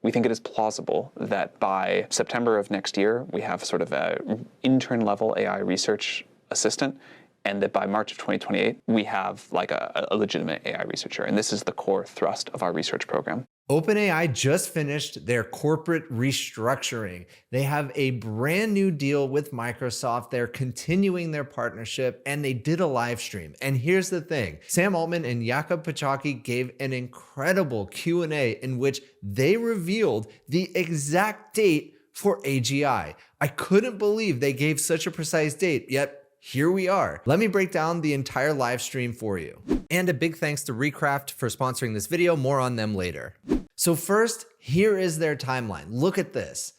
We think it is plausible that by September of next year, we have sort of an intern-level AI research assistant, and that by March of 2028, we have like a legitimate AI researcher. And this is the core thrust of our research program. OpenAI just finished their corporate restructuring. They have a brand new deal with Microsoft. They're continuing their partnership, and they did a live stream. And here's the thing. Sam Altman and Jakob Pachaki gave an incredible Q&A in which they revealed the exact date for AGI. I couldn't believe they gave such a precise date, yet here we are. Let me break down the entire live stream for you. And a big thanks to Recraft for sponsoring this video. More on them later. So first, here is their timeline. Look at this.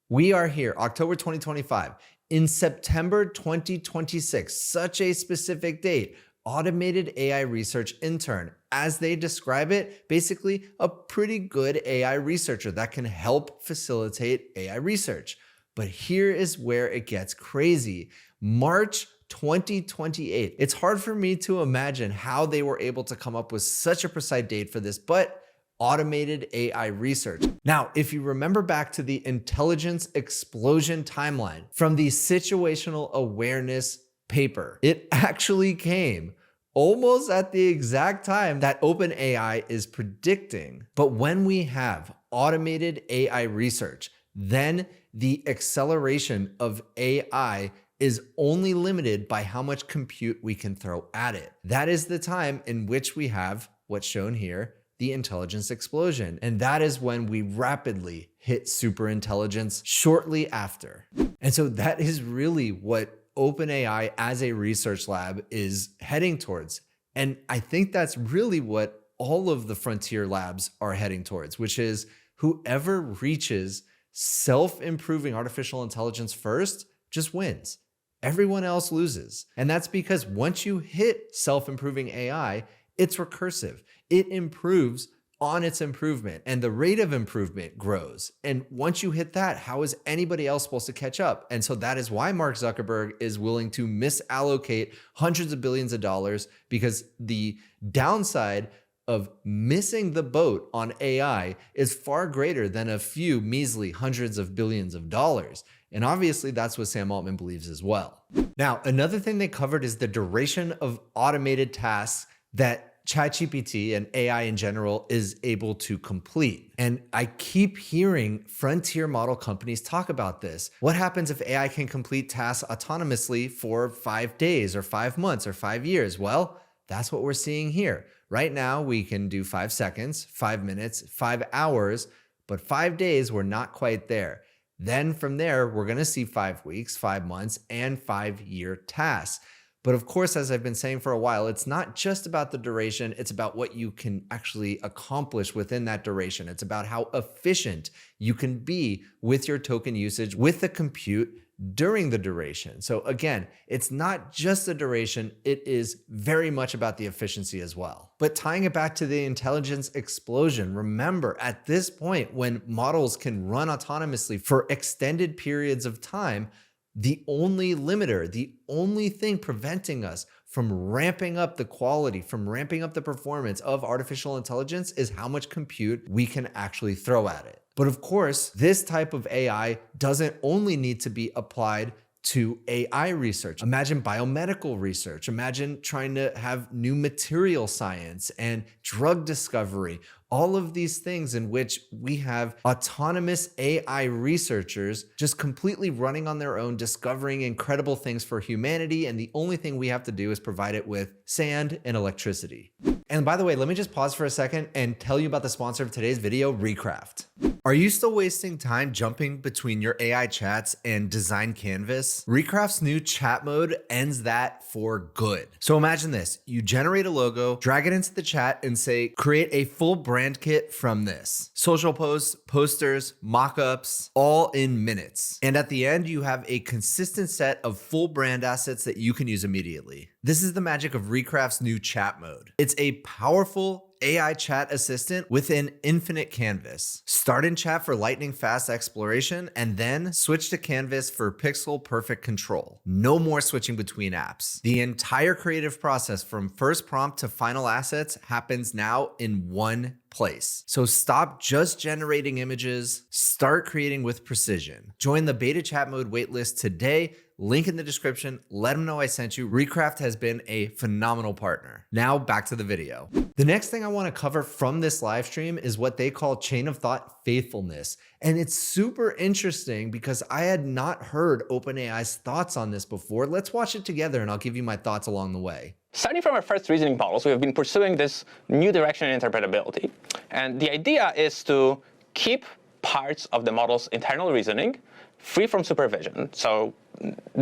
We are here, October 2025. In September 2026, such a specific date, automated AI research intern. As they describe it, basically a pretty good AI researcher that can help facilitate AI research. But here is where it gets crazy. March 2028. It's hard for me to imagine how they were able to come up with such a precise date for this, but automated AI research. Now, if you remember back to the intelligence explosion timeline from the situational awareness paper, it actually came almost at the exact time that OpenAI is predicting. But when we have automated AI research, then the acceleration of AI is only limited by how much compute we can throw at it. That is the time in which we have what's shown here, the intelligence explosion. And that is when we rapidly hit superintelligence shortly after. And so that is really what OpenAI as a research lab is heading towards. And I think that's really what all of the frontier labs are heading towards, which is whoever reaches self-improving artificial intelligence first just wins. Everyone else loses. And that's because once you hit self-improving AI, it's recursive. It improves on its improvement, and the rate of improvement grows. And once you hit that, how is anybody else supposed to catch up? And so that is why Mark Zuckerberg is willing to misallocate hundreds of billions of dollars, because the downside of missing the boat on AI is far greater than a few measly hundreds of billions of dollars. And obviously that's what Sam Altman believes as well. Now, another thing they covered is the duration of automated tasks that ChatGPT and AI in general is able to complete. And I keep hearing frontier model companies talk about this. What happens if AI can complete tasks autonomously for 5 days or 5 months or 5 years? Well, that's what we're seeing here. Right now, we can do 5 seconds, 5 minutes, 5 hours, but 5 days, we're not quite there. Then from there, we're gonna see 5 weeks, 5 months, and 5-year tasks. But of course, as I've been saying for a while, it's not just about the duration, it's about what you can actually accomplish within that duration. It's about how efficient you can be with your token usage, with the compute during the duration. So again, it's not just the duration, it is very much about the efficiency as well. But tying it back to the intelligence explosion, remember at this point when models can run autonomously for extended periods of time, the only limiter, the only thing preventing us from ramping up the quality, from ramping up the performance of artificial intelligence is how much compute we can actually throw at it. But of course, this type of AI doesn't only need to be applied to AI research. Imagine biomedical research. Imagine trying to have new material science and drug discovery. All of these things in which we have autonomous AI researchers just completely running on their own, discovering incredible things for humanity. And the only thing we have to do is provide it with sand and electricity. And by the way, let me just pause for a second and tell you about the sponsor of today's video, Recraft. Are you still wasting time jumping between your AI chats and design canvas? Recraft's new chat mode ends that for good. So imagine this, you generate a logo, drag it into the chat and say, create a full brand kit from this. Social posts, posters, mockups, all in minutes. And at the end, you have a consistent set of full brand assets that you can use immediately. This is the magic of Recraft's new chat mode. It's a powerful AI chat assistant with an infinite canvas. Start in chat for lightning fast exploration and then switch to canvas for pixel perfect control. No more switching between apps. The entire creative process from first prompt to final assets happens now in one place. So stop just generating images, start creating with precision. Join the beta chat mode waitlist today. Link in the description. Let them know I sent you. Recraft has been a phenomenal partner. Now back to the video. The next thing I want to cover from this live stream is what they call chain of thought faithfulness. And it's super interesting because I had not heard OpenAI's thoughts on this before. Let's watch it together and I'll give you my thoughts along the way. Starting from our first reasoning models, we have been pursuing this new direction in interpretability. And the idea is to keep parts of the model's internal reasoning free from supervision. So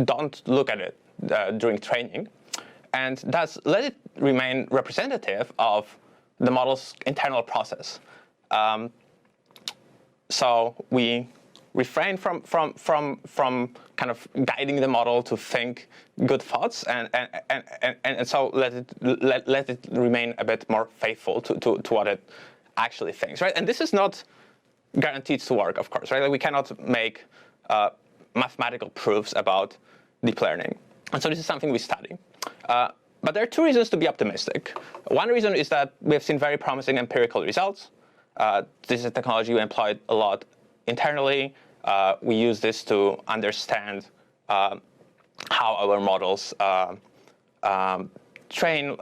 don't look at it during training. And thus let it remain representative of the model's internal process. So we refrain from kind of guiding the model to think good thoughts, and so let it remain a bit more faithful to what it actually thinks, right? And this is not guaranteed to work, of course, right? Like we cannot make mathematical proofs about deep learning, and so this is something we study. But there are two reasons to be optimistic. One reason is that we have seen very promising empirical results. This is a technology we employed a lot internally. We use this to understand how our models train,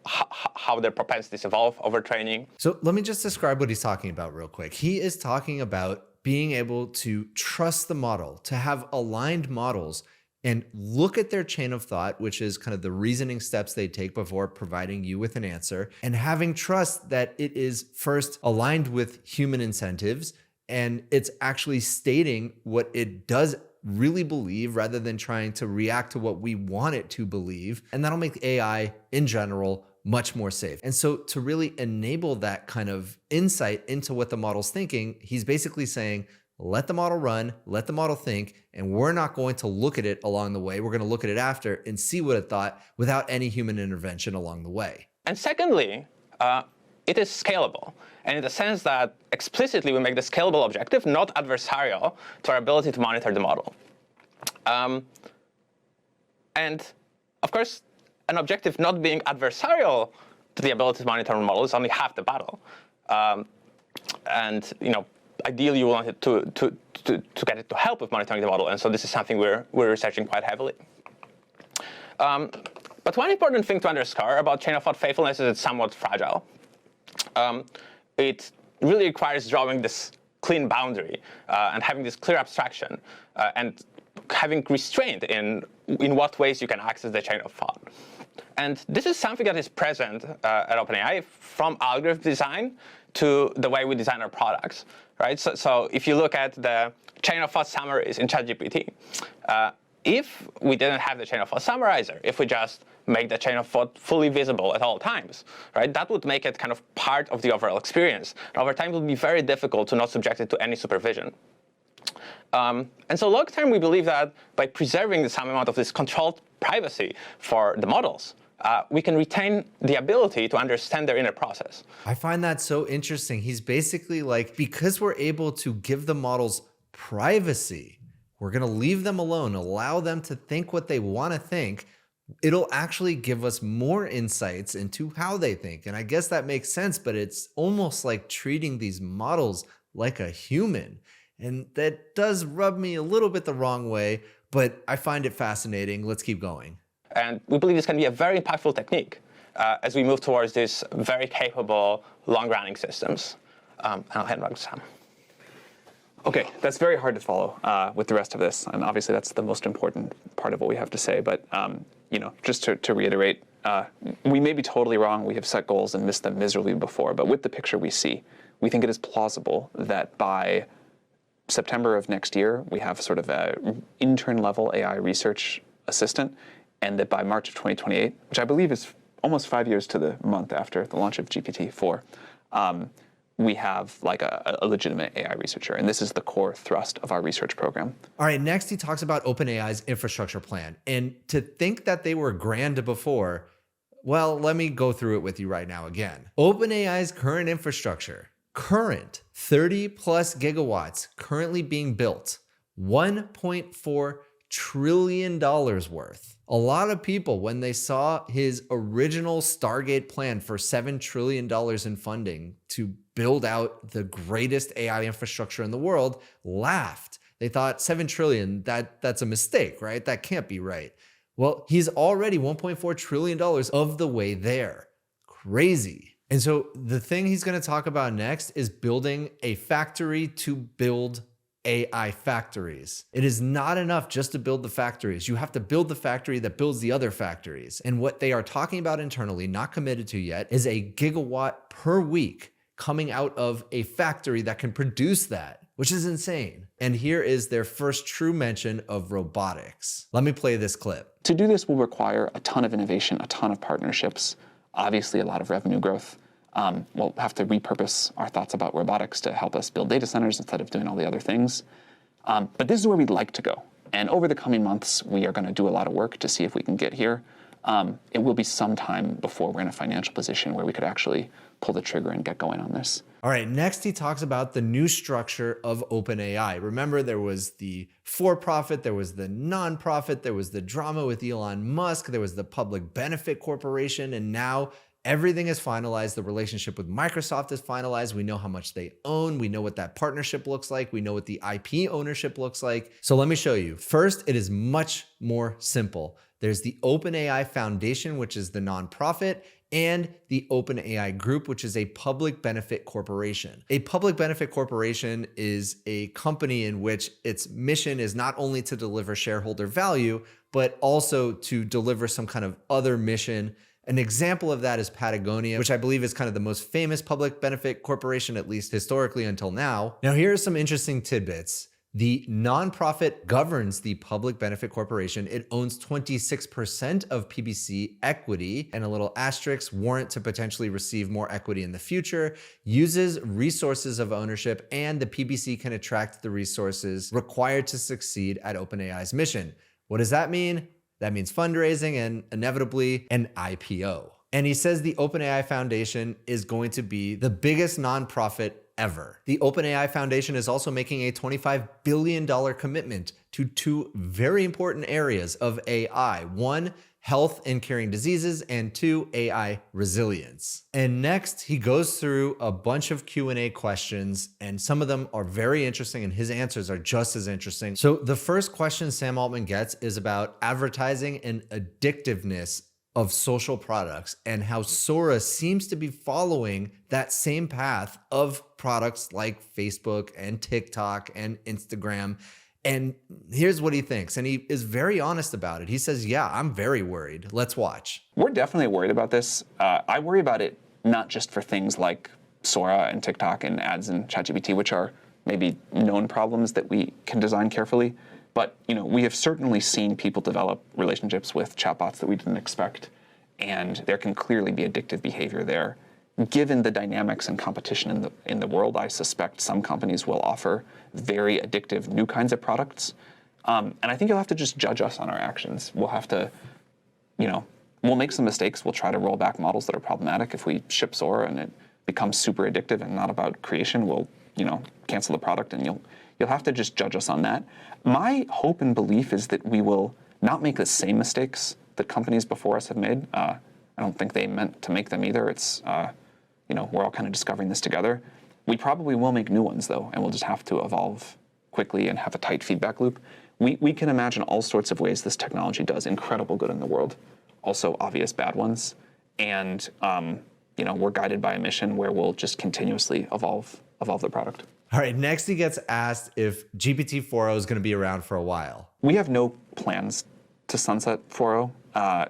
how their propensities evolve over training. So let me just describe what he's talking about real quick. He is talking about being able to trust the model, to have aligned models and look at their chain of thought, which is kind of the reasoning steps they take before providing you with an answer, and having trust that it is first aligned with human incentives and it's actually stating what it does really believe rather than trying to react to what we want it to believe. And that'll make AI in general much more safe. And so to really enable that kind of insight into what the model's thinking, he's basically saying, let the model run, let the model think, and we're not going to look at it along the way. We're going to look at it after and see what it thought without any human intervention along the way. And secondly, it is scalable. And in the sense that explicitly we make the scalable objective not adversarial to our ability to monitor the model. And of course, an objective not being adversarial to the ability to monitor the model is only half the battle. And ideally, you want it to get it to help with monitoring the model. And so this is something we're researching quite heavily. But one important thing to underscore about chain of thought faithfulness is it's somewhat fragile. It really requires drawing this clean boundary and having this clear abstraction and having restraint in what ways you can access the chain of thought. And this is something that is present at OpenAI from algorithm design to the way we design our products, right? So if you look at the chain of thought summaries in ChatGPT, if we didn't have the chain of thought summarizer, if we just make the chain of thought fully visible at all times, right, that would make it kind of part of the overall experience. And over time, it would be very difficult to not subject it to any supervision. And so long term, we believe that by preserving some amount of this controlled privacy for the models, we can retain the ability to understand their inner process. I find that so interesting. He's basically like, because we're able to give the models privacy, we're going to leave them alone, allow them to think what they want to think. It'll actually give us more insights into how they think. And I guess that makes sense, but it's almost like treating these models like a human. And that does rub me a little bit the wrong way, but I find it fascinating. Let's keep going. And we believe this can be a very impactful technique as we move towards these very capable, long-running systems. And I'll hand it back to Sam. OK, that's very hard to follow with the rest of this. And obviously, that's the most important part of what we have to say. But just to reiterate, we may be totally wrong. We have set goals and missed them miserably before. But with the picture we see, we think it is plausible that by September of next year, we have sort of an intern-level AI research assistant, and that by March of 2028, which I believe is almost 5 years to the month after the launch of GPT-4, we have like a legitimate AI researcher. And this is the core thrust of our research program. All right, next he talks about OpenAI's infrastructure plan. And to think that they were grand before, well, let me go through it with you right now again. OpenAI's current infrastructure, 30 plus gigawatts currently being built, $1.4 trillion worth. A lot of people, when they saw his original Stargate plan for $7 trillion in funding to build out the greatest AI infrastructure in the world, laughed. They thought 7 trillion, that's a mistake, right? That can't be right. Well, he's already $1.4 trillion of the way there. Crazy. And so the thing he's going to talk about next is building a factory to build AI factories. It is not enough just to build the factories. You have to build the factory that builds the other factories. And what they are talking about internally, not committed to yet, is a gigawatt per week coming out of a factory that can produce that, which is insane. And here is their first true mention of robotics. Let me play this clip. To do this will require a ton of innovation, a ton of partnerships, obviously a lot of revenue growth. We'll have to repurpose our thoughts about robotics to help us build data centers instead of doing all the other things. But this is where we'd like to go. And over the coming months, we are going to do a lot of work to see if we can get here. It will be some time before we're in a financial position where we could actually pull the trigger and get going on this. All right, next he talks about the new structure of OpenAI. Remember, there was the for-profit, there was the non-profit, there was the drama with Elon Musk, there was the public benefit corporation, and now everything is finalized. The relationship with Microsoft is finalized. We know how much they own. We know what that partnership looks like. We know what the IP ownership looks like. So let me show you. First, it is much more simple. There's the OpenAI Foundation, which is the nonprofit, and the OpenAI Group, which is a public benefit corporation. A public benefit corporation is a company in which its mission is not only to deliver shareholder value, but also to deliver some kind of other mission. An example of that is Patagonia, which I believe is kind of the most famous public benefit corporation, at least historically until now. Now, here are some interesting tidbits. The nonprofit governs the public benefit corporation. It owns 26% of PBC equity, and a little asterisk, warrant to potentially receive more equity in the future, uses resources of ownership, and the PBC can attract the resources required to succeed at OpenAI's mission. What does that mean? That means fundraising and inevitably an IPO. And he says the OpenAI Foundation is going to be the biggest nonprofit ever. The OpenAI Foundation is also making a $25 billion commitment to two very important areas of AI. One, health and curing diseases, and two, AI resilience. And next, he goes through a bunch of Q&A questions, and some of them are very interesting, and his answers are just as interesting. So the first question Sam Altman gets is about advertising and addictiveness of social products and how Sora seems to be following that same path of products like Facebook and TikTok and Instagram. And here's what he thinks. And he is very honest about it. He says, yeah, I'm very worried. Let's watch. We're definitely worried about this. I worry about it not just for things like Sora and TikTok and ads and ChatGPT, which are maybe known problems that we can design carefully. But we have certainly seen people develop relationships with chatbots that we didn't expect. And there can clearly be addictive behavior there. Given the dynamics and competition in the world, I suspect some companies will offer very addictive new kinds of products. And I think you'll have to just judge us on our actions. We'll have to, we'll make some mistakes. We'll try to roll back models that are problematic. If we ship Sora and it becomes super addictive and not about creation, we'll, cancel the product, and you'll have to just judge us on that. My hope and belief is that we will not make the same mistakes that companies before us have made. I don't think they meant to make them either. It's we're all kind of discovering this together. We probably will make new ones, though, and we'll just have to evolve quickly and have a tight feedback loop. We can imagine all sorts of ways this technology does incredible good in the world, also obvious bad ones. And, we're guided by a mission where we'll just continuously evolve the product. All right, next he gets asked if GPT-4o is going to be around for a while. We have no plans to sunset 4o.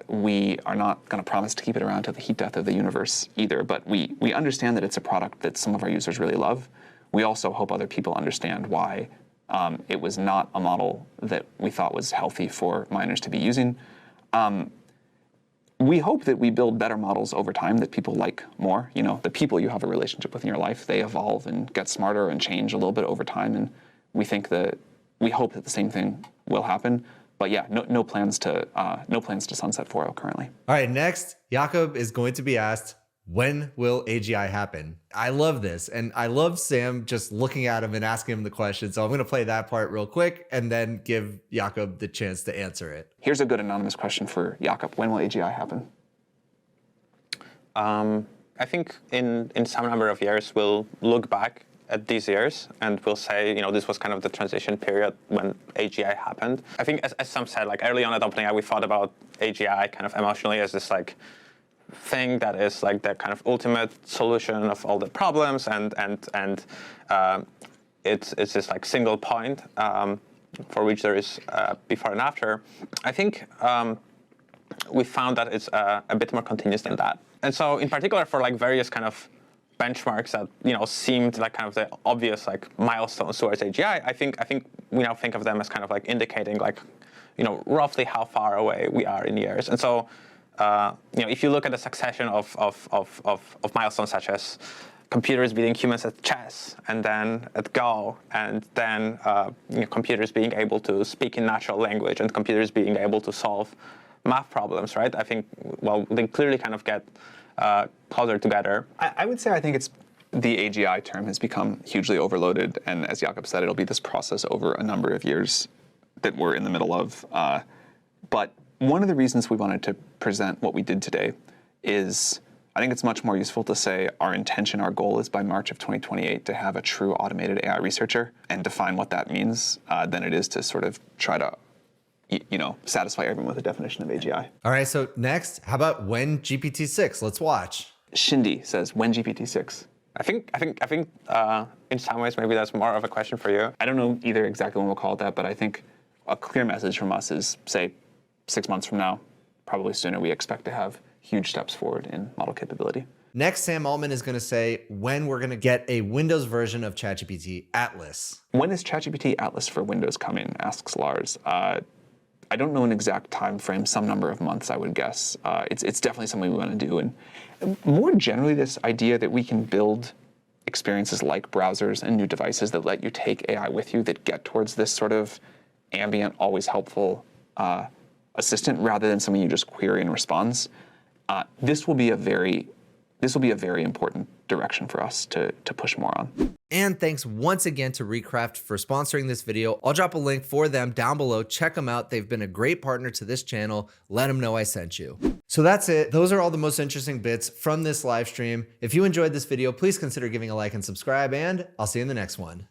We are not going to promise to keep it around to the heat death of the universe either, but we understand that it's a product that some of our users really love. We also hope other people understand why it was not a model that we thought was healthy for miners to be using. We hope that we build better models over time that people like more. The people you have a relationship with in your life, they evolve and get smarter and change a little bit over time, and we hope that the same thing will happen. But yeah, no plans to sunset 4o currently. All right, next, Jakob is going to be asked, When will AGI happen? I love this. And I love Sam just looking at him and asking him the question. So I'm going to play that part real quick and then give Jakob the chance to answer it. Here's a good anonymous question for Jakob. When will AGI happen? I think in some number of years, we'll look back at these years and we'll say, this was kind of the transition period when AGI happened. I think, as Sam said, like early on at OpenAI, we thought about AGI kind of emotionally as this like thing that is like the kind of ultimate solution of all the problems, and it's this like single point for which there is before and after. I think we found that it's a bit more continuous than that. And so in particular for like various kind of benchmarks that seemed like kind of the obvious like milestones towards AGI, I think we now think of them as kind of like indicating like roughly how far away we are in years. And so if you look at the succession of milestones such as computers beating humans at chess, and then at Go, and then computers being able to speak in natural language, and computers being able to solve math problems, right? I think, well, they clearly kind of get closer together. I would say I think it's the AGI term has become hugely overloaded, and as Jakob said, it'll be this process over a number of years that we're in the middle of. But one of the reasons we wanted to present what we did today is I think it's much more useful to say our intention, our goal is by March of 2028 to have a true automated AI researcher and define what that means than it is to sort of try to satisfy everyone with a definition of AGI. All right, so next, how about when GPT-6? Let's watch. Shindy says, when GPT-6? I think in some ways maybe that's more of a question for you. I don't know either exactly when we'll call it that, but I think a clear message from us is, say, 6 months from now, probably sooner, we expect to have huge steps forward in model capability. Next, Sam Altman is going to say when we're going to get a Windows version of ChatGPT Atlas. When is ChatGPT Atlas for Windows coming, asks Lars. I don't know an exact time frame, some number of months, I would guess. It's definitely something we want to do. And more generally, this idea that we can build experiences like browsers and new devices that let you take AI with you that get towards this sort of ambient, always helpful assistant rather than something you just query and responds. This will be a very important direction for us to push more on. And thanks once again to Recraft for sponsoring this video. I'll drop a link for them down below. Check them out. They've been a great partner to this channel. Let them know I sent you. So that's it. Those are all the most interesting bits from this live stream. If you enjoyed this video, please consider giving a like and subscribe, and I'll see you in the next one.